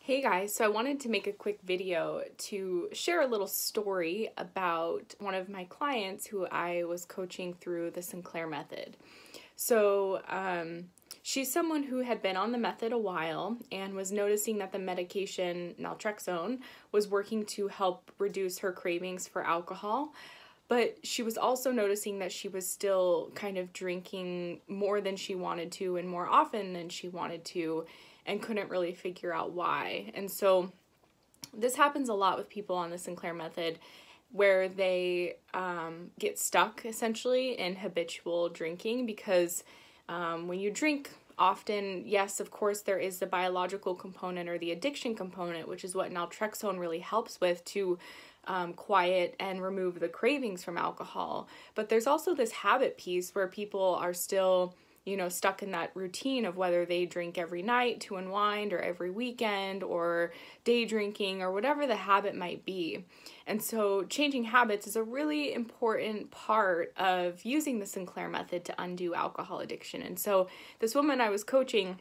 Hey guys, so I wanted to make a quick video to share a little story about one of my clients who I was coaching through the Sinclair method. She's someone who had been on the method a while and was noticing that the medication naltrexone was working to help reduce her cravings for alcohol. But she was also noticing that she was still kind of drinking more than she wanted to and more often than she wanted to, and couldn't really figure out why. And so this happens a lot with people on the Sinclair method, where they get stuck essentially in habitual drinking because when you drink often, yes, of course, there is the biological component or the addiction component, which is what naltrexone really helps with to quiet and remove the cravings from alcohol. But there's also this habit piece where people are still stuck in that routine of whether they drink every night to unwind or every weekend or day drinking or whatever the habit might be. And so changing habits is a really important part of using the Sinclair method to undo alcohol addiction. And so this woman I was coaching,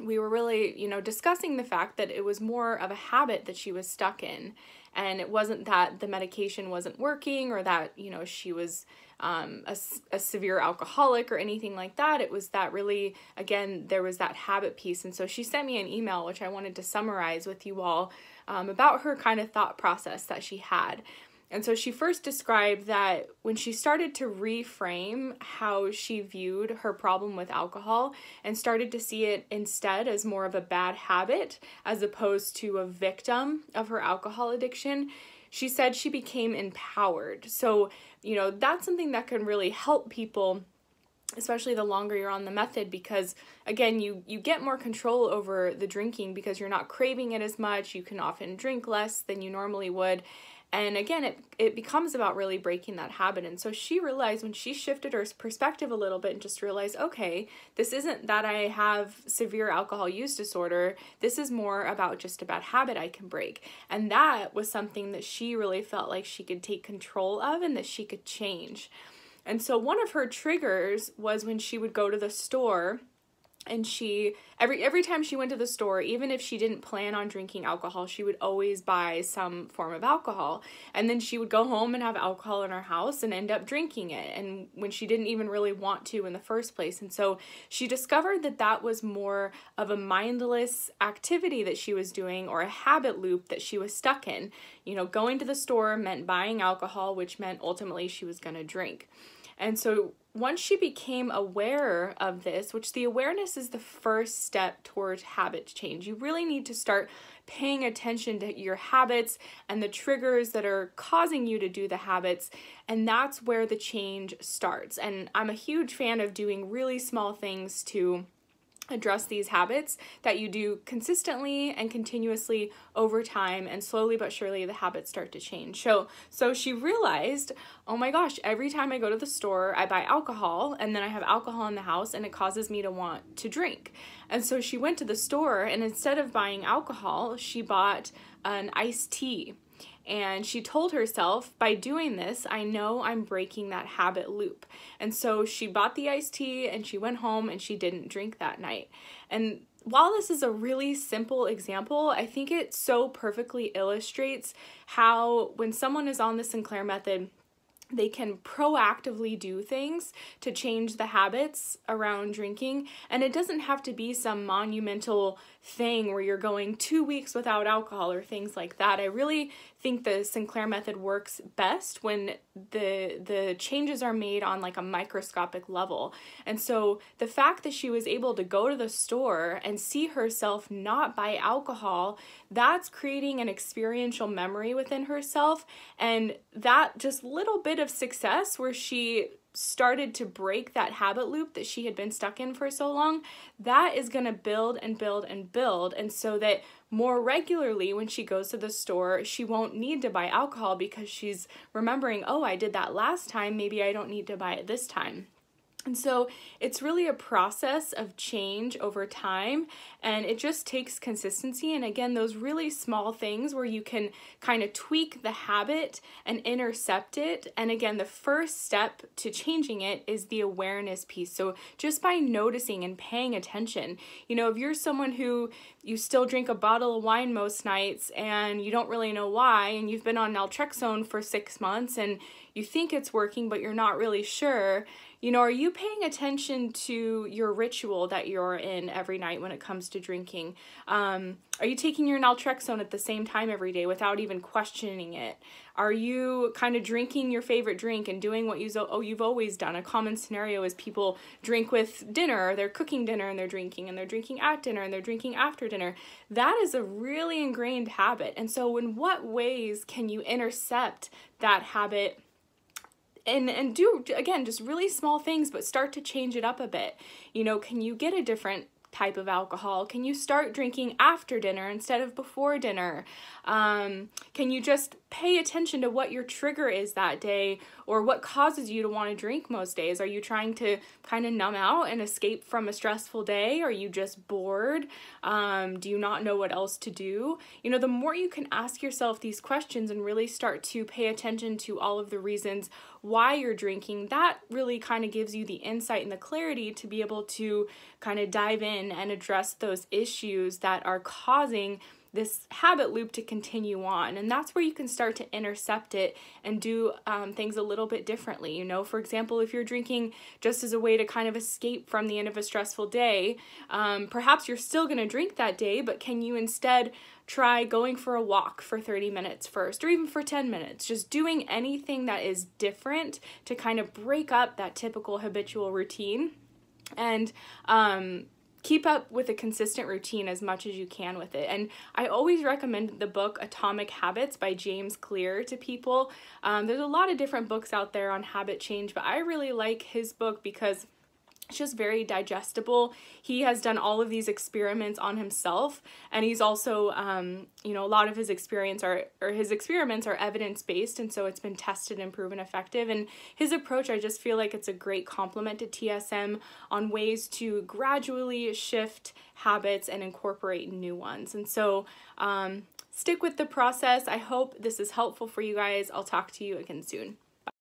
we were really, discussing the fact that it was more of a habit that she was stuck in. And it wasn't that the medication wasn't working or that, she was a severe alcoholic or anything like that. It was that really, again, there was that habit piece. And so she sent me an email, which I wanted to summarize with you all, about her kind of thought process that she had. And so she first described that when she started to reframe how she viewed her problem with alcohol and started to see it instead as more of a bad habit as opposed to a victim of her alcohol addiction, she said she became empowered. So, that's something that can really help people, especially the longer you're on the method, because again, you get more control over the drinking because you're not craving it as much. You can often drink less than you normally would. And again, it becomes about really breaking that habit. And so she realized when she shifted her perspective a little bit and just realized, okay, this isn't that I have severe alcohol use disorder. This is more about just a bad habit I can break. And that was something that she really felt like she could take control of and that she could change. And so one of her triggers was when she would go to the store. And she, every time she went to the store, even if she didn't plan on drinking alcohol, she would always buy some form of alcohol. And then she would go home and have alcohol in her house and end up drinking it. And when she didn't even really want to in the first place. And so she discovered that that was more of a mindless activity that she was doing, or a habit loop that she was stuck in. Going to the store meant buying alcohol, which meant ultimately she was going to drink. And so once she became aware of this, which the awareness is the first step towards habit change, you really need to start paying attention to your habits and the triggers that are causing you to do the habits, and that's where the change starts. And I'm a huge fan of doing really small things to address these habits that you do consistently and continuously over time, and slowly but surely the habits start to change. So she realized, oh my gosh, every time I go to the store, I buy alcohol, and then I have alcohol in the house, and it causes me to want to drink. And so she went to the store, and instead of buying alcohol, she bought an iced tea. And she told herself, by doing this, I know I'm breaking that habit loop. And so she bought the iced tea and she went home and she didn't drink that night. And while this is a really simple example, I think it so perfectly illustrates how when someone is on the Sinclair method, they can proactively do things to change the habits around drinking. And it doesn't have to be some monumental thing where you're going 2 weeks without alcohol or things like that. I really think the Sinclair method works best when the changes are made on like a microscopic level. And so the fact that she was able to go to the store and see herself not buy alcohol, that's creating an experiential memory within herself. And that just little bit of success where she started to break that habit loop that she had been stuck in for so long, that is going to build and build and build. And so that more regularly when she goes to the store, she won't need to buy alcohol because she's remembering, oh, I did that last time, maybe I don't need to buy it this time. And so it's really a process of change over time, and it just takes consistency. And again, those really small things where you can kind of tweak the habit and intercept it. And again, the first step to changing it is the awareness piece. So just by noticing and paying attention, you know, if you're someone who you still drink a bottle of wine most nights and you don't really know why, and you've been on naltrexone for 6 months and you think it's working, but you're not really sure, you know, are you paying attention to your ritual that you're in every night when it comes to drinking? Are you taking your naltrexone at the same time every day without even questioning it? Are you kind of drinking your favorite drink and doing what you've always done? A common scenario is people drink with dinner, or they're cooking dinner and they're drinking at dinner and they're drinking after dinner. That is a really ingrained habit. And so in what ways can you intercept that habit and do, again, just really small things, but start to change it up a bit? You know, can you get a different type of alcohol? Can you start drinking after dinner instead of before dinner? Can you just pay attention to what your trigger is that day, or what causes you to want to drink most days? Are you trying to kind of numb out and escape from a stressful day? Are you just bored? Do you not know what else to do? You know, the more you can ask yourself these questions and really start to pay attention to all of the reasons why you're drinking, that really kind of gives you the insight and the clarity to be able to kind of dive in and address those issues that are causing this habit loop to continue on. And that's where you can start to intercept it and do things a little bit differently. You know, for example, if you're drinking just as a way to kind of escape from the end of a stressful day, perhaps you're still going to drink that day, but can you instead try going for a walk for 30 minutes first, or even for 10 minutes, just doing anything that is different to kind of break up that typical habitual routine and keep up with a consistent routine as much as you can with it. And I always recommend the book Atomic Habits by James Clear to people. There's a lot of different books out there on habit change, but I really like his book because it's just very digestible. He has done all of these experiments on himself, and he's also, you know, a lot of his experiments are evidence-based, and so it's been tested and proven effective. And his approach, I just feel like it's a great complement to TSM on ways to gradually shift habits and incorporate new ones. And so stick with the process. I hope this is helpful for you guys. I'll talk to you again soon.